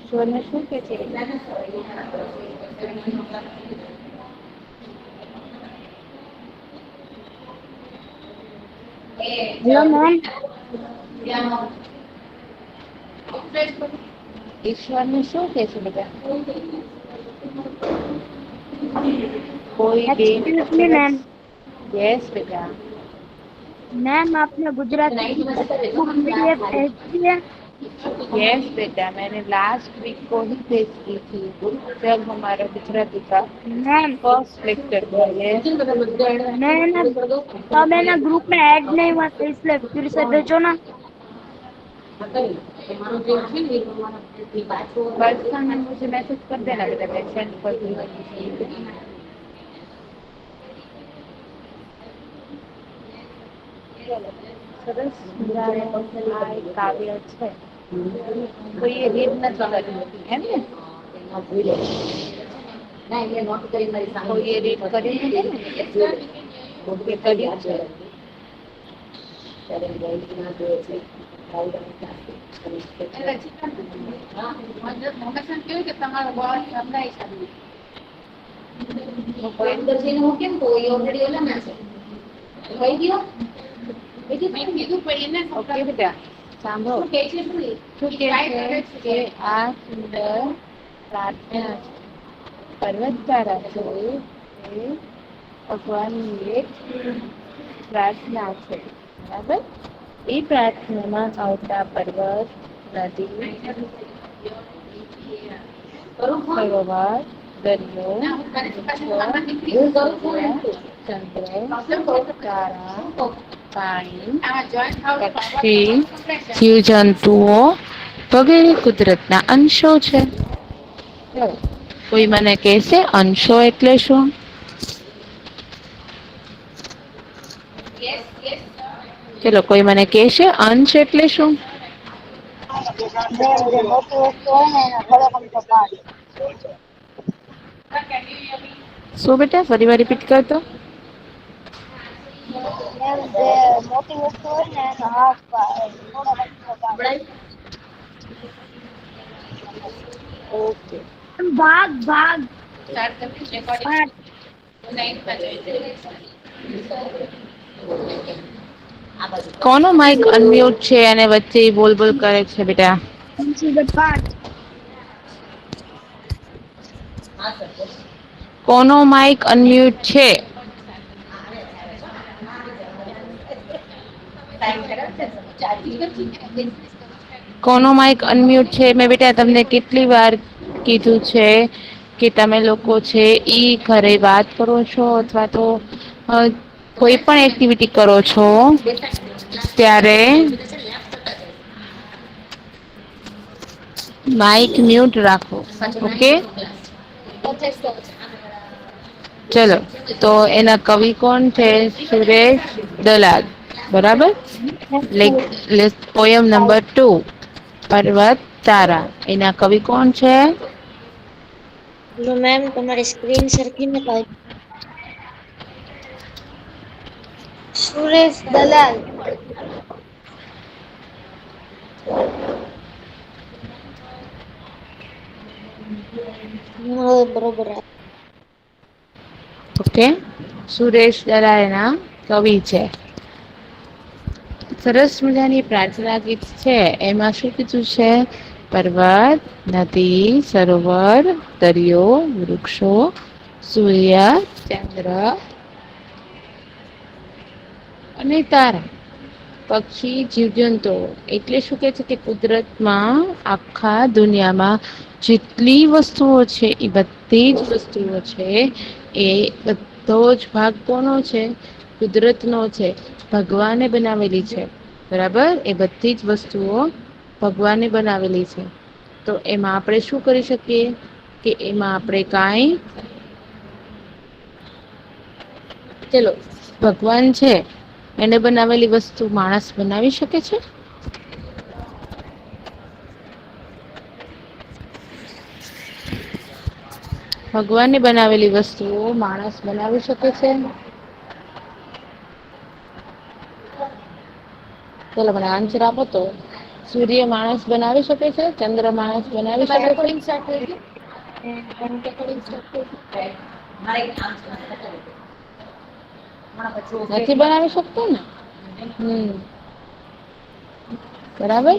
ઈશ્વરને શું કે છે? Hello ma'am. ઈશ્વરને શું કે છે બેટા? કોઈ બે એક્સક્યુઝ મી અચરજ. મેમ. યસ બેટા. मैम आपने गुजराती की टेक्स्ट बुक पीडीएफ भेजी है? यस बेटा, मैंने लास्ट वीक को ही भेज दी थी जब हमारा गुजराती का मैम फर्स्ट लेक्चर था। यस। मैं ना तब है ना ग्रुप में ऐड नहीं हुआ था इसलिए फिर से भेजो ना। पर्सनल में मुझे मैसेज कर देना बेटा, मैं सेंड कर दूंगी। સરસ મજાનું આ એક કાવ્ય છે. કોઈએ રીડ નથી કરી એમ ને? કોઈએ રીડ કરી નથી ને? કે કર્યું છે? કેવું કે તમારો બોસ સમજાય છે. અંદર જઈને હું કેમ કહું? એ ઓલરેડી ઓલામાં છે. કહી દો. મેં કીધું પણ એને ઓકે બેટા સાંભળો. શું કહે છે? શું કહે છે કે આ સુંદર પ્રાર્થના છે. પર્વતધારા છે એ ભગવાનની એક પ્રાર્થના છે. બરાબર? એ પ્રાર્થનામાં આવતા પર્વત, નદી, સરોવર, દરિયો, ચંદ્ર, તારા, પાણી, પક્ષી, જીવજંતુઓ વગેરે કુદરતના અંશો છે. કોઈ મને કહેશે અંશો એટલે શું? ચલો કોઈ મને કહેશે અંશ એટલે શું? मैम जो मोटी वस्तु है ना एना થોડોક અમથો પાર્ટ. શું બેટા ફરી વાર રિપીટ કરતો? मैम જે મોટી વસ્તુ હોય ને એનો હાફ થોડોક અમથો પાર્ટ. ઓકે. ભાગ ભાગ પાર્ટ. કોનો માઇક અનમ્યુટ છે અને વચ્ચે બોલ બોલ કરે છે બેટા? Consider part. કોનો માઇક અનમ્યુટ છે? કોનો માઇક અનમ્યુટ છે? મેં બેટા તમને કેટલી વાર કીધું છે કે તમે લોકો છે ઈ ઘરે વાત કરો છો અથવા તો કોઈ પણ એક્ટિવિટી કરો છો ત્યારે માઇક મ્યુટ રાખો. ઓકે? ચલો તો એના કવિ કોણ છે? સુરેશ દલાલ. બરાબર? પોયમ નંબર 2 પર્વત તારા. એના કવિ કોણ છે? હેલો મેમ તમારી સ્ક્રીન સરખી નથી. સુરેશ દલાલ. હવે બરોબર. ઓકે? સુરેશ દલાલ એના કવિ છે. સરસ મજાની પ્રાર્થના ગીત છે. એમાં શું કીધું છે? પર્વત, નદી, સરોવર, દરિયો, વૃક્ષો, સૂર્ય, ચંદ્ર અને તારા, પક્ષી, જીવજંતુઓ એટલે શું કે છે કે કુદરતમાં આખા દુનિયામાં જેટલી વસ્તુઓ છે એ બધી જ વસ્તુઓ છે એ બધો જ ભાગ કોનો છે? કુદરતનો છે. ભગવાને બનાવેલી છે. બરાબર? એ બધી જ વસ્તુઓ ભગવાને બનાવેલી છે. તો એમાં આપણે શું કરી શકીએ કે એમાં આપણે કાંઈ ચલો ભગવાન છે એને બનાવેલી વસ્તુ માણસ બનાવી શકે છે? ભગવાનની બનાવેલી વસ્તુઓ માણસ બનાવી શકે છે? ચલો મને આન્સર આપો તો. સૂર્ય માણસ બનાવી શકે છે? ચંદ્ર માણસ બનાવી શકે છે? નથી બનાવી શકતો ને. બરાબર.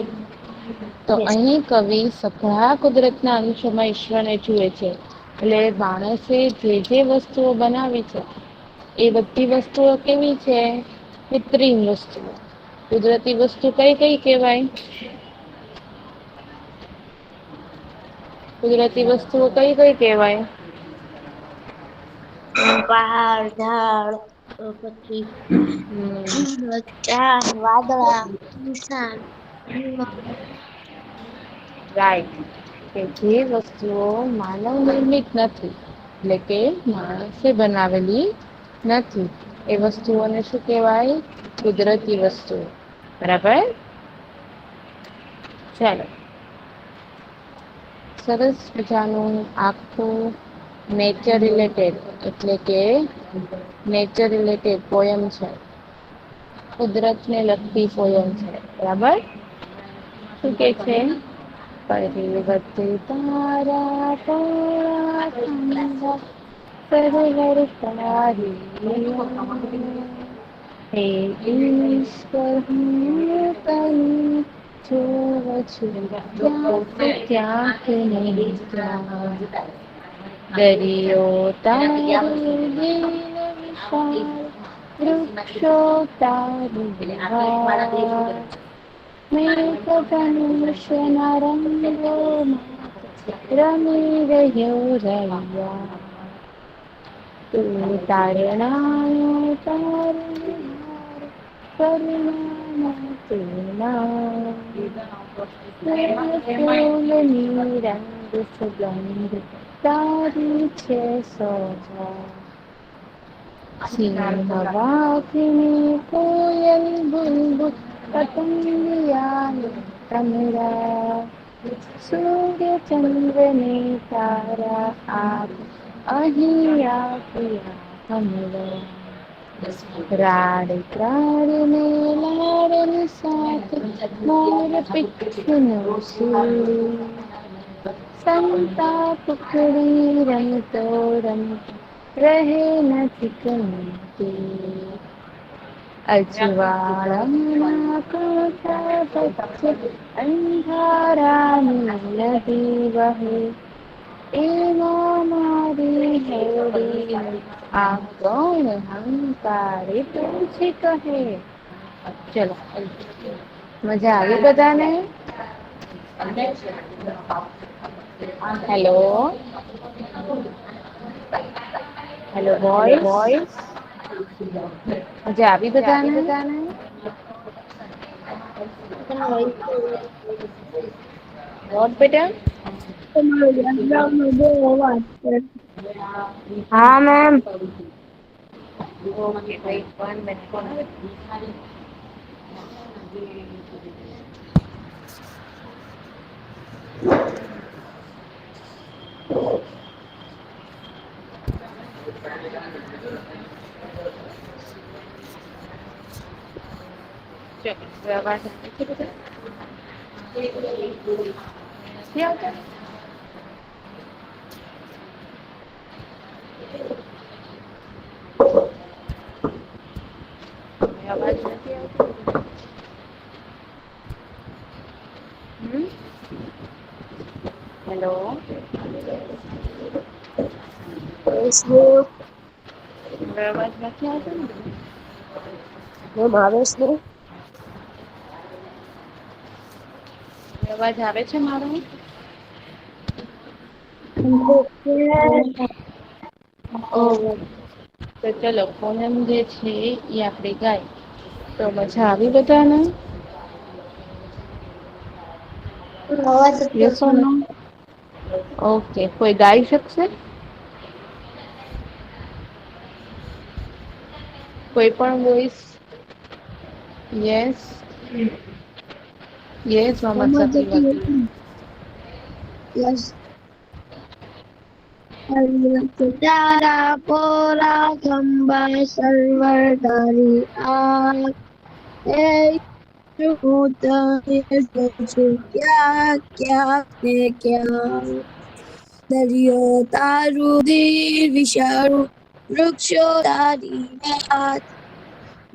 તો યસ અહીં કવિ સઘળા કુદરતના અંશોમાં ઈશ્વરને જુએ છે. એટલે માણસે જે જે વસ્તુઓ બનાવી છે એ બધી વસ્તુઓ કેવી છે? કૃત્રિમ વસ્તુઓ. કુદરતી વસ્તુ કઈ કઈ કહેવાય? કુદરતી વસ્તુઓ કઈ કઈ કહેવાય? પહાડ, ઝાડ પછી વાદળા, ઇન્સાન, રાઈટ. કે જે વસ્તુઓ માનવ નિર્મિત નથી. એટલે કે માણસે બનાવેલી નથી. એ વસ્તુઓને શું કહેવાય? કુદરતી વસ્તુઓ. બરાબર. ચાલો. સરસ મજાનું આખું નેચર રિલેટેડ એટલે કે નેચર રિલેટેડ પોયમ છે. કુદરતને લગતી પોયમ છે. બરાબર. શું કે છે? પર્વત તારા પોળા ખંડા સરોવર તારી હે ઈશ્વર હું તને જોઉં છું ક્યાંક નહીં ત્યાં. દરિયો તારી લીલ વિશાળ વૃક્ષો તારી બહાર મેઘધનુષના રંગોમાં રમી રહ્યો રૈયા. તું તારણાઓ તારી કરુણામાં તું ફૂલની રંગ સુગંધ તારી છે સોજા. સિંહ વાઘની કોયલ બુલબુલ પતંગિયાની તમરા સૂર્ય ચંદ્રને તારા આપ અહીં આપ્યા હમણાં. રાડ ત્રાડને લાડની સાથે મોર પીછનું સૂર સંતા કુકડી રમતો રમતો રહે નથી ગમતી. અજવાળાના કોઠા વચ્ચે અંધારાની નદી વહે એમાં મારી હોડી આ કોણ હંકારે પૂછી કહે. ચલો, મજા આવી બધાને? હેલો હેલો બોયઝ, મજા આવી બધાને? વોટ બેટા? તમારો બેકગ્રાઉન્ડમાં બહુ અવાજ છે. હા મેમ. Okay, wait 1 minute. ચલો, હવે અવાજ આવે છે બધા? નથી આવતો? અવાજ નથી આવતો? હેલો. Yes ma'am. હવે અવાજ નથી આવતો ને? મેમ આવે છે? અવાજ આવે છે મારો? ઓકે, તો ચલો પોયમ જે છે એ આપણે ગાય. તો મજા આવી બધાને? અવાજ જ યસ ઓર નથી. નો? ઓકે, કોઈ ગાઈ શકશે? કોઈ પણ voice? Yes yes Mohammad સફી. Yes. તારા પોરા ખંભા સર્વર તારી આગ હું તને જોઉં છું ક્યાં ક્યાં ને ક્યાં દરિયો તારું દિલ વિશાળું વૃક્ષો તારી વાત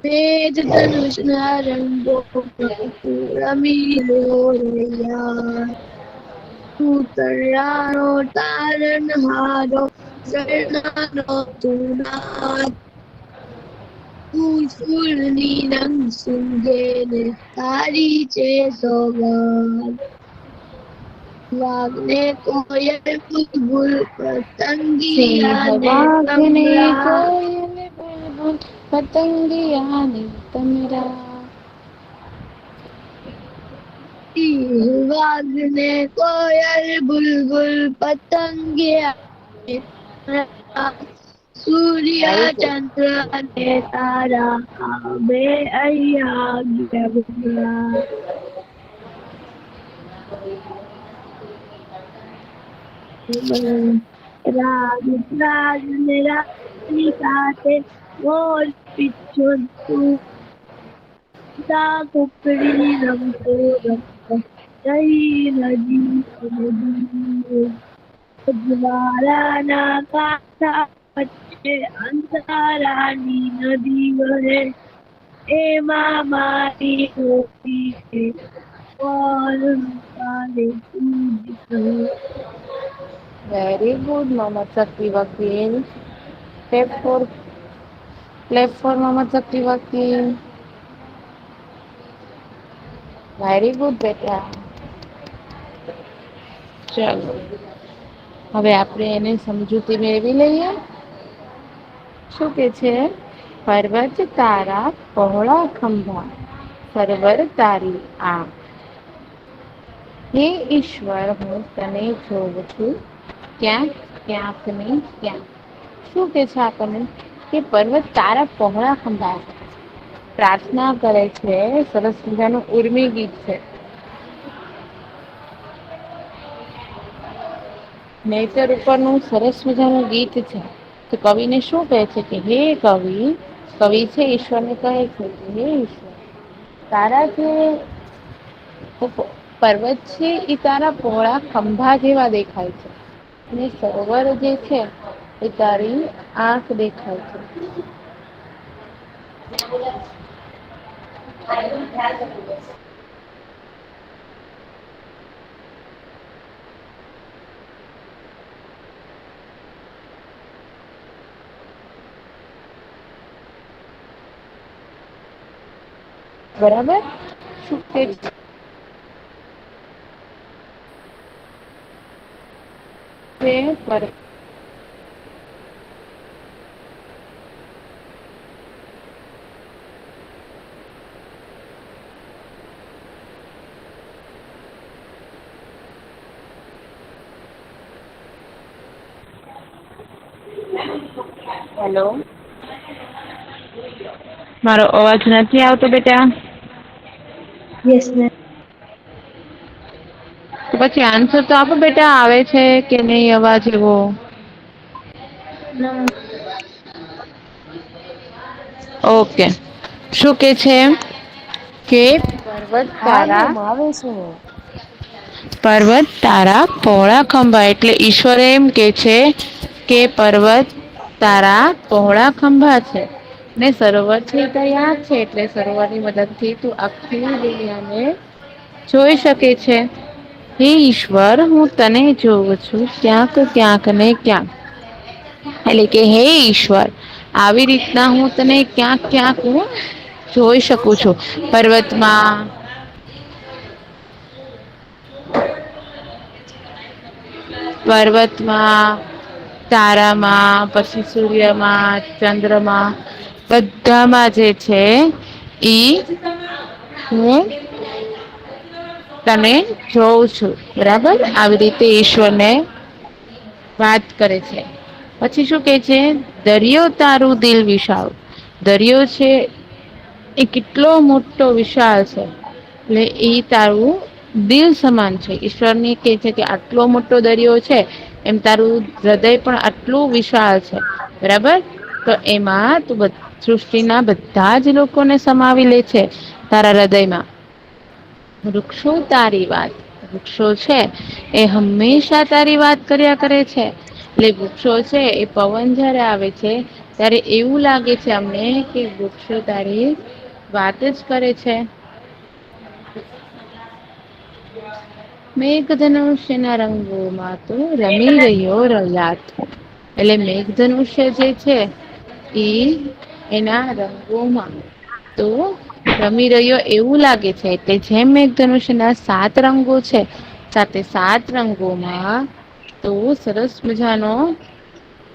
વેદ ધનુષના રંગોમાં તું રમી લો રે યાર તું તરારો તારનહારો ઝરણાનો તું નાદ તું ફૂલની રંગ સૂંઘે ને તારી છે સોગંદ વાઘને કોયલ બુલબુલ પતંગિયા ને વાઘને તમરા કોયલ બુલબુલ પતંગિયા ને તમરા. વાઘને કોયલ બુલબુલ પતંગિયા ને તમરા સૂર્ય ચંદ્ર અને તારા આ બે અહીંયા ગયા રાજ રાજ ને રાની સાથે મોર પીછો તું તા કુકડી રમતો રમતો જઈ નદી જ્વાળાના કાંઠા વચ્ચે અંધારાની નદી વહે એમાં મારી ગોપી છે કોણ કાલે તું વેરી ગુડ મોહમ્મદ શક્તિ વકીલ. ક્લેપ ફોર મોહમ્મદ શક્તિ વકીલ. વેરી ગુડ બેટા. ચાલો હવે આપણે એને સમજૂતી મેળવી લઈએ. શું કે છે? પર્વત તારા પહોળા ખંભા સરવર તારી આંખ હે ઈશ્વર હું તને જોઉં છું ક્યાંક ક્યાંક ને ક્યાંક. શું કે છે આપણને કે પર્વત તારા પહોળા ખંભા પ્રાર્થના કરે છે. સરસ મજાનું ઉર્મી ગીત છે. નેચર ઉપરનું સરસ મજાનું ગીત છે. તો કવિને શું કહે છે કે હે કવિ છે ઈશ્વરને કહે છે કે હે ઈશ્વર તારા જે પર્વત છે એ તારા પહોળા ખંભા જેવા દેખાય છે અને સરોવર જે છે એ તારી આંખ દેખાય છે. બરાબર. શું કે છે? હેલો, મારો અવાજ નથી આવતો બેટા? Yes ma'am. તો પછી આન્સર તો આપો બેટા, આવે છે કે નહીં અવાજ એવો? ના ઓકે. શું કે છે કે પર્વત હા મેમ આવે છે. તારા પહોળા ખંભા એટલે ઈશ્વર એમ કે છે કે પર્વત તારા પહોળા ખંભા છે ને સરોવર છે તારી આંખ છે એટલે સરોવરની મદદથી તું આખી દુનિયાને જોઈ શકે છે. હે ઈશ્વર હું તને જોઉં છું ક્યાંક ક્યાંક ને ક્યાંક. એટલે કે હે ઈશ્વર આવી રીતના હું તને ક્યાંક ક્યાંક હું જોઈ શકું છું. પર્વતમાં, તારામાં, પછી સૂર્યમાં, ચંદ્રમાં, બધામાં જે છે ઈ હું તને જોઉં છું. બરાબર. આવી રીતે ઈશ્વરને વાત કરે છે. પછી શું કે છે? દરિયો તારું દિલ વિશાળ. દરિયો છે એ કેટલો મોટો વિશાળ છે એટલે એ તારું દિલ સમાન છે. ઈશ્વરની કે છે કે આટલો મોટો દરિયો છે એમ તારું હૃદય પણ આટલું વિશાળ છે. બરાબર. તો એમાં તું સૃષ્ટિના બધા જ લોકોને સમાવી લે છે તારા હૃદયમાં. વૃક્ષો તારી વાત, વૃક્ષો છે એ હંમેશા તારી વાત કર્યા કરે છે. એટલે વૃક્ષો છે એ પવન જયારે આવે છે ત્યારે એવું લાગે છે અમને કે વૃક્ષો તારી વાત જ કરે છે. મેઘધનુષ્યના રંગોમાં તો રમી રહ્યો રૈયાત. એટલે મેઘધનુષ્ય જે છે ઈ એના રંગોમાં તો રમી રહ્યો એવું લાગે છે કે જેમ મેઘધનુષ્યના 7 રંગો છે સાથે 7 રંગોમાં તો સરસ મજાનો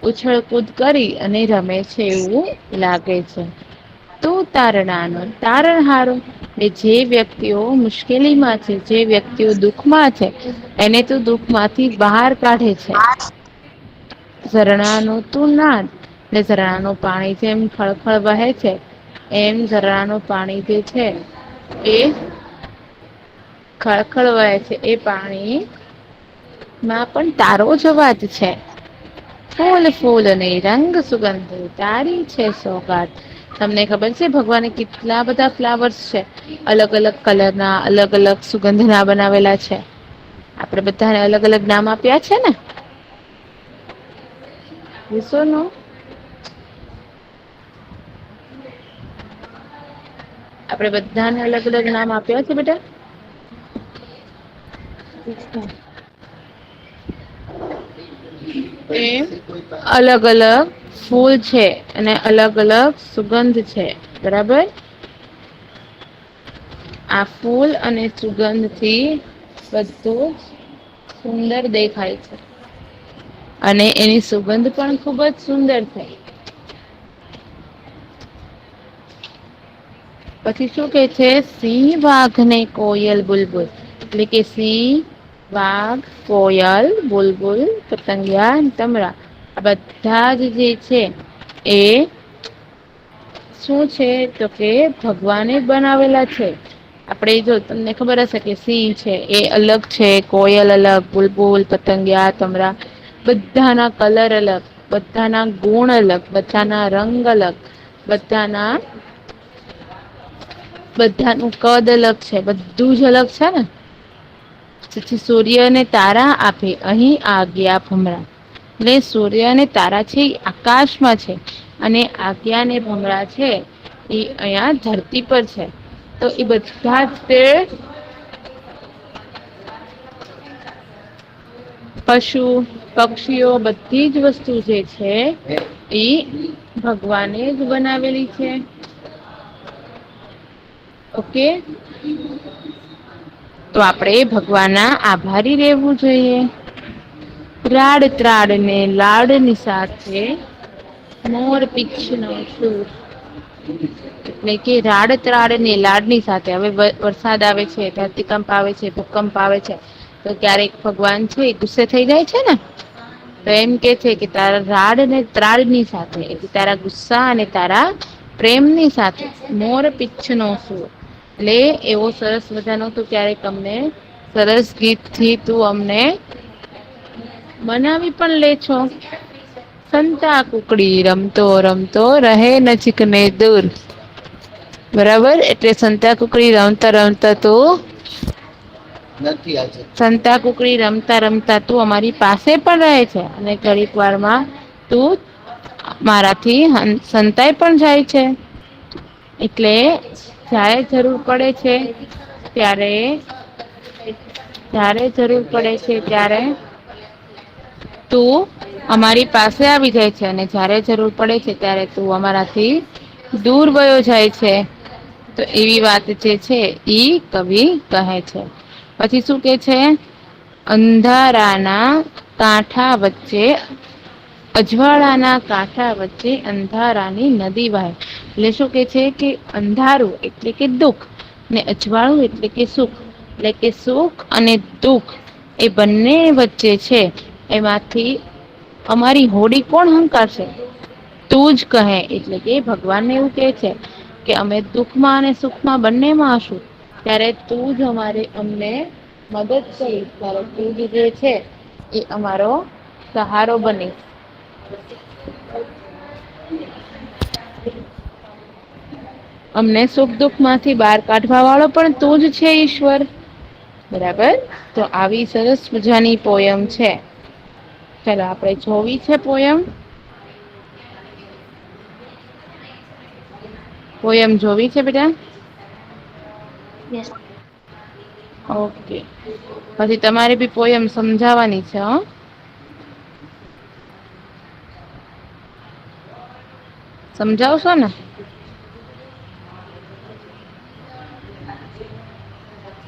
ઉછળ કૂદ કરી અને રમે છે એવું લાગે છે. તું તારણાનો તારણહારો, જે વ્યક્તિઓ મુશ્કેલીમાં છે, જે વ્યક્તિઓ દુઃખમાં છે એને તો દુઃખ માંથી બહાર કાઢે છે. ઝરણાનો તું નાદ, ને ઝરણાનું પાણી જેમ ખળખળ વહે છે એમ ઝરણાનું પાણી જે છે એ ખળખળ વહે છે એ પાણી માં પણ તારો જ અવાજ છે. ફૂલ ફૂલને રંગ સુગંધ તારી છે સોગાત. તમને ખબર છે ભગવાને કેટલા બધા ફ્લાવર્સ છે, અલગ અલગ કલરના, અલગ અલગ સુગંધના બનાવેલા છે. આપડે બધાને અલગ અલગ નામ આપ્યા છે ને. વિશ્વનું આપડે બધાને અલગ અલગ નામ આપ્યા છે બેટા. એમ અલગ અલગ ફૂલ છે અને અલગ અલગ સુગંધ છે, બરાબર. આ ફૂલ અને સુગંધથી બધું સુંદર દેખાય છે અને એની સુગંધ પણ ખુબ જ સુંદર છે. પછી શું કે છે, સિંહ વાઘ ને કોયલ બુલબુલ, એટલે કે સિંહ વાઘ, કોયલ, બુલબુલ, પતંગિયા, તમરા આ બધા જ જે છે એ શું છે તો કે ભગવાને બનાવેલા છે. આપડે જો તમને ખબર હશે કે સિંહ છે એ અલગ છે, કોયલ અલગ, બુલબુલ, પતંગિયા, તમરા બધાના કલર અલગ, બધાના ગુણ અલગ, બધાના રંગ અલગ, બધાના બધાનું કદ અલગ છે, બધું જ અલગ છે ને. પછી સૂર્યને તારા આપે અહીં આગયા ભમરા, એટલે સૂર્ય અને તારા છે એ આકાશમાં છે અને આજ્ઞા ને ભમરા છે એ અહિયાં ધરતી પર છે. તો એ બધા જ તે પશુ પક્ષીઓ બધી જ વસ્તુ જે છે ઈ ભગવાને જ બનાવેલી છે. ઓકે. તો આપણેે ભગવાન ના આભારી રહેેવું જોઈએ. રાડ ત્રાડ ને લાડની સાથે મોર પીછનો સુર, એટલે કે રાડ ત્રાડ ને લાડની સાથે, હવે વરસાદ આવે છે, ધરતીકંપ આવે છે, ભૂકંપ આવે છે તો ક્યારેક ભગવાન છે એ ગુસ્સે થઈ જાય છે ને, તો એમ કે છે કે તારા રાડ ને ત્રાડ ની સાથે, એટલે તારા ગુસ્સા અને તારા પ્રેમની સાથે મોર પીછ નો સૂર, એટલે એવો સરસ મજાનો તું ક્યારેક અમને સરસ ગીત થી તું અમને મનાવી પણ લે છો. સંતા કુકડી રમતો રમતો રહે નજીક ને દૂર, બરાબર. એટલે સંતા કુકડી રમતા રમતા તો સંતા કુકડી રમતા રમતા તું અમારી પાસે પણ રહે છે અને ઘડીક વારમાં તું મારાથી સંતાય પણ જાય છે. એટલે જ્યારે જરૂર પડે છે ત્યારે જ્યારે જરૂર પડે છે ત્યારે તું અમારી પાસે આવી જાય છે અને જયારે જરૂર પડે છે ત્યારે તું અમારાથી દૂર વયો જાય છે. તો એવી વાત જે છે ઈ કવિ કહે છે. પછી શું કે છે, અંધારાના કાંઠા વચ્ચે અજવાળાના કાંઠા વચ્ચે અંધારાની નદી વહે, એટલે શું કે છે કે અંધારું એટલે કે દુઃખ ને અજવાળું એટલે કે સુખ, એટલે કે સુખ અને દુઃખ એ બંને વચ્ચે છે એમાંથી અમારી હોડી કોણ હંકારશે? તું જ કહે, એટલે કે ભગવાનને એવું કે છે કે અમે દુઃખમાં અને સુખમાં બંનેમાં હશું ત્યારે તું જ અમને મદદ કરીશ, ત્યારે તું જ જે છે એ અમારો સહારો બનીશ. અમને સુખ દુઃખ માંથી બહાર કાઢવા વાળો પણ તું જ છે ઈશ્વર. બરાબર. તો આવી સરસ મજાની પોયમ છે. ચાલો આપણે જોવી છે પોયમ. પોયમ જોવી છે બેટા. યસ. ઓકે. પછી તમારે બી પોયમ સમજાવવાની છે હો. સમજાવશો ને?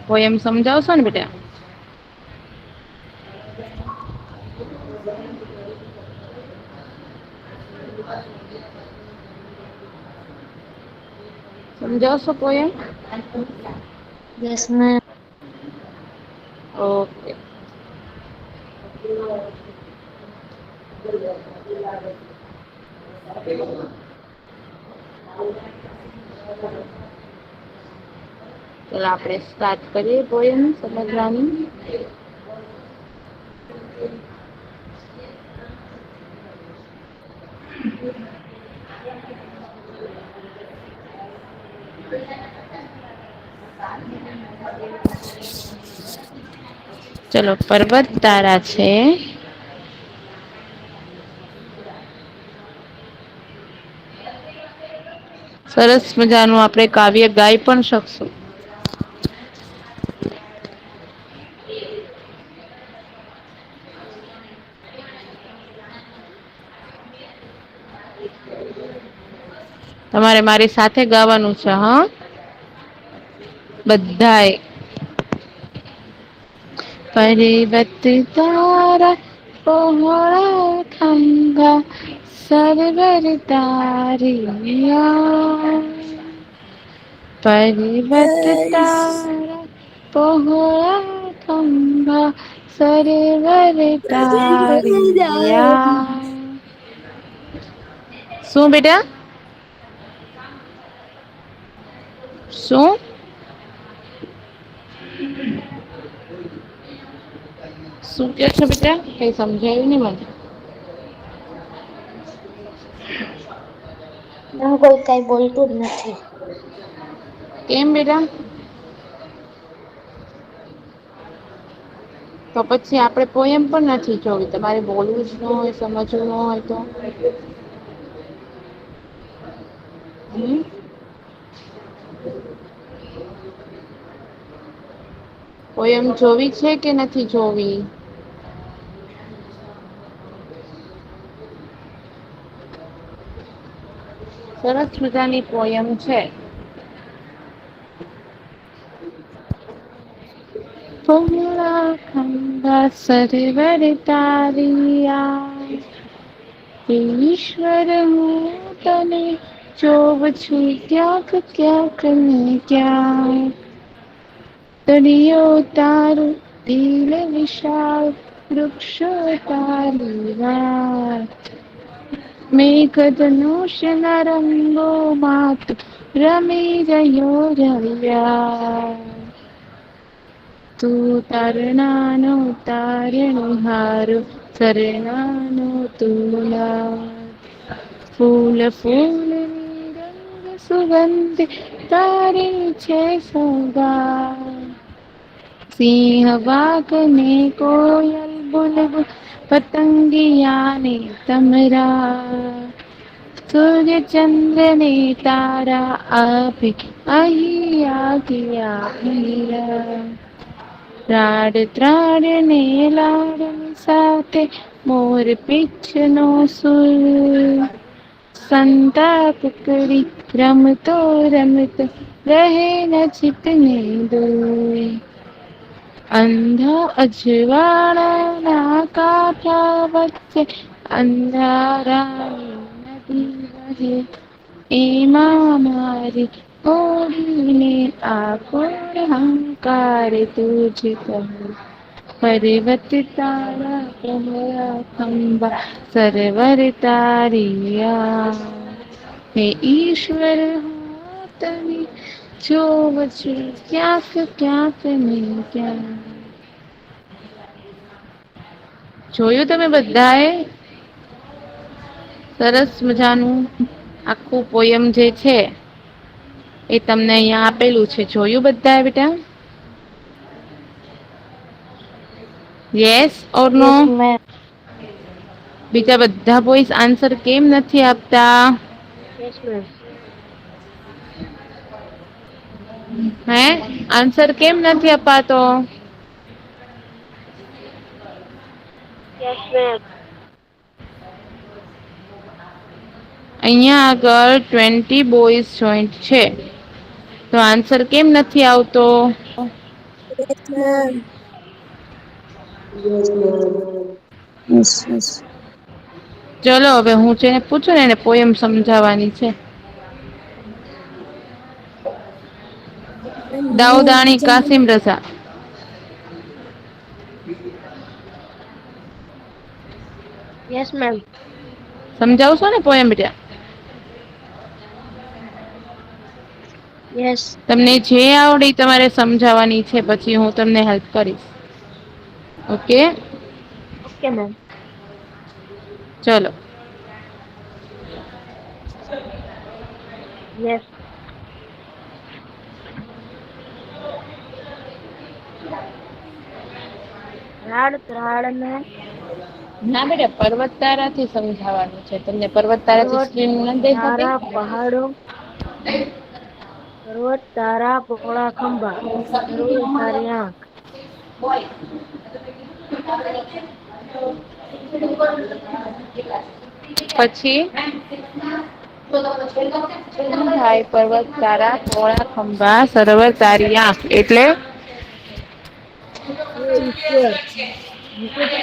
પોયમ સમજાવશો ને બેટા? સમજાવશો પોયમ? Yes ma'am. ઓકે. ચાલો આપણે સ્ટાર્ટ કરીએ પોયમ સમજવાની. ચલો પર્વત તારા છે. સરસ મજાનું આપણે કાવ્ય ગાઈ પણ શકશું. તમારે મારી સાથે ગાવાનું છે હા. બધાએ. પર્વત તારા પહોળા ખંભા સરવર તારિયા પર્વત તારા પહોળા ખંભા સરવર તારિયા. શું બેટા? શું? શું કે છો બેટા? કઈ સમજાયું નહી મને. ના કોઈ કઈ બોલતું જ નથી. કેમ બેટા? તો પછી આપણે પોયમ પણ નથી જોવી. તમારે બોલવું જ ન હોય, સમજવું ન હોય તો? હમ. પોયમ જોવી છે કે નથી જોવી? સરસ મજાની પોયમ છે. પહોળા ખંભા સરવર તારિયા ઈશ્વર હું તને જોઉં છું ક્યાંક ક્યાંક ને ક્યાંક. તળિયો તારું દિલ વિશાળ વૃક્ષો તારી વાત મેઘધનુષના રંગોમાં તું રમી રહ્યો રળિયા. તું તરણાનો તારણહાર ઝરણાનો તું નાથ. ફૂલ ફૂલની રંગ સુગંધ તારી છે સોગાદ. સિંહ વાઘ ને કોયલ બુલબુલ પતંગિયાને તમરા સૂર્ય ચંદ્ર ને તારા આપે અહીં આગિયા ભીરા. રાડ ત્રાડ ને લાડની સાથે મોર પીંછનો સૂર સંતા કુકડી રમતો રમતો રહે નજીક ને દૂર. અંધા અજવાળાના કાંઠા વચ્ચે અંધારાની નદી વહે એમાં મારી ઓળીને આ કોણ હંકારે તુજ કહે. પર્વત તારા પહોળા ખંભા સરવર તારિયા હે ઈશ્વર હું તને જોઉં છું ક્યાંક ક્યાંક ને ક્યાંક. જોયું તમે બધાએ? સરસ મજાનું આખું પોયમ જે છે એ તમને અહીંયા આપેલું છે. જોયું બધાએ બેટા? Yes or no? Yes, ma'am. બીજા બધા બોઈસ આન્સર કેમ નથી આપતા? Yes, ma'am. હે આન્સર કેમ નથી અપાતો? Yes, ma'am. અહીંયા આગળ 20 બોઈઝ જોઈન્ટ છે. તો આન્સર કેમ નથી આવતો? Yes, ma'am. Yes, ma'am. Yes, yes. ચલો હવે હું જેને પૂછું ને એને પોયમ સમજાવવાની છે. દાઉદાણી કાસિમ રઝા. Yes, ma'am. સમજાવશો ને પોયમ બેટા? Yes. તમને જે આવડે ઈ તમારે સમજાવવાની છે, પછી હું તમને હેલ્પ કરીશ. ઓકે? Okay, ma'am. ચલો. Yes. રાડ ત્રાડને ના બેટા પર્વત તારાથી સમજાવવાનું છે. તમને પર્વત તારાથી પર્વત સ્ક્રીન નથી દેખાતી? તારા પહાડો પર્વત તારા પોળા ખંભા સરોવર તારી આંખ. પછી શું થાય? પર્વત તારા પોળા ખંભા સરોવર તારી આંખ એટલે હે ઈશ્વર મુકુટ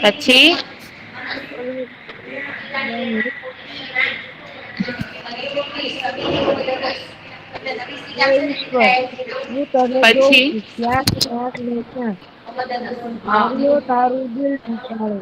પછી પર્વત હે ઈશ્વર હું તને જોઉં પછી છું ક્યાંક ક્યાંક ને ક્યાંક માર્યો તારું દિલ ઢંકાળે